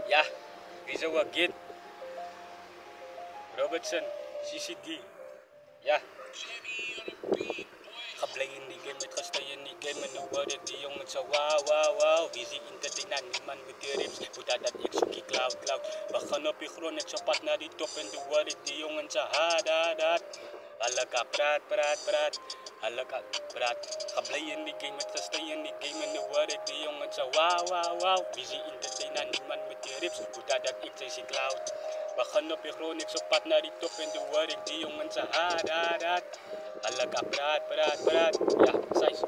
Ja, Rizzo again. Robertson, CCD. Ja. Geblij in die game, met gestay in die game. En nu worden die jongens zo wow. Visie entertainer, niemand met die rips. Hoe dat ik zoekie cloud. We gaan op je grond, ik zo pad naar die top. En nu worden die jongens zo hard. Alle ka praat. Alle ka praat. Geblij in die game, met gestay in die game. En nu worden die jongens zo wow. Visie entertainer, niemand met die rips. Hoe dat ik zoekie cloud. We gaan op je grond, ik zo pad naar die top. En nu word ik die jongens zo hard. Alle ka praat. Ja, size.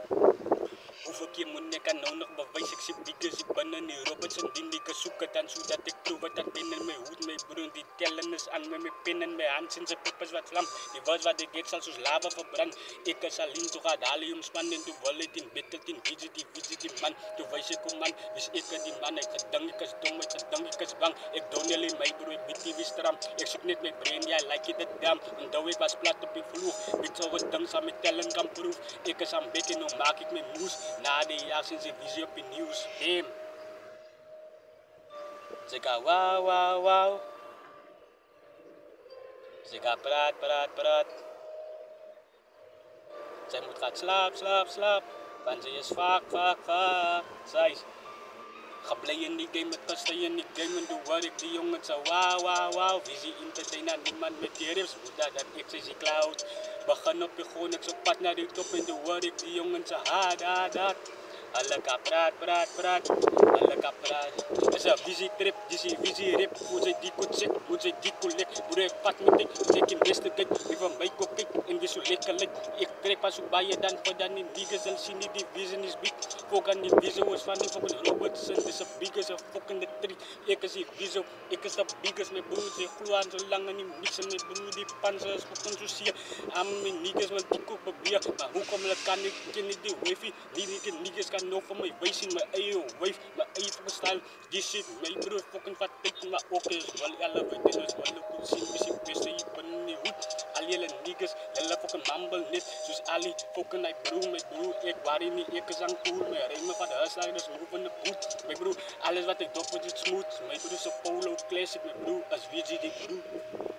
Hoeveel keer moet ik aan nou nog bewijs? Ik zie biggers, ik ben in die Robertson die ik zoeken dan zodat ik proef wat dat binnen mijn hoed, mijn broer die tellen is aan met mijn pen en mijn hand zijn ze peppers wat vlam. Die was wat ik eet zal zoals lava verbrand. Ik is alleen toch gaat halium span en toen wil ik in battle in visie die man. Toen wijs ik om man, wist ik die man. Ik gedang, ik is dom, ik is bang. Ik doe alleen mijn broer, ik weet die wie stram. Ik zoek net mijn brain, ja, like it dam. En dan ik was plat op je vloer. Ik zou het dang samen met tellen kan proef. Ik is aan beken, nu maak ik mijn moes. Na de jaar sinds ik visie op je nieuws. Hem. Ze gaan wow. Ze gaan praat. Zij moet gaan slaap. Want ze is vaak. Zij is geblij in die game, met kastje in die game. En toen word ik die jongens zo wow. Visie entertainer, niemand met die rips. Hoe dat ik zie cloud. We gaan op je gewoon, ik zo pad naar die top. En toen word ik die jongens zo hard. Alle ka praat. Alle ka praat. Is een visietrip, visie rip. Hoe zij die goed zit, hoe zij die collect. Hoe ik pad met ik in beste kijk. Ik van mij kijk en die zo lekker lijkt. Ik trek pas op bij je dan voor dan in die zal zien die vision is big. Fok aan die vision was van die fucking Robertson. Dit is een biggest, een fucking tree. Ik is die vision, ik is de biggest. Mijn broer zegt gloan zo lang en die mixen. Mijn broer die panzer is fucking zo zie. Aan mijn niggas want die koop bebier. Maar hoe kom ik kan ik ken die wavy. Die niggas kan no van mijn wees in mijn eigen wave. Mijn eigen style. Die shit, mijn broer fucking vat teken. Maar ook is wel alle weten dus wel goed zien. Misschien beste je ben niet goed. Al jullie niggas, jullie fucking mumble net. Zoals Ali, fucking mijn broer. Ik waarin niet, ik is aan cool. Mijn rijmen van de huisleiders, moving de boot. Mijn broer, alles wat ik doe wordt het smooth. Mijn broer is een polo classic, mijn broer, als VG die broer.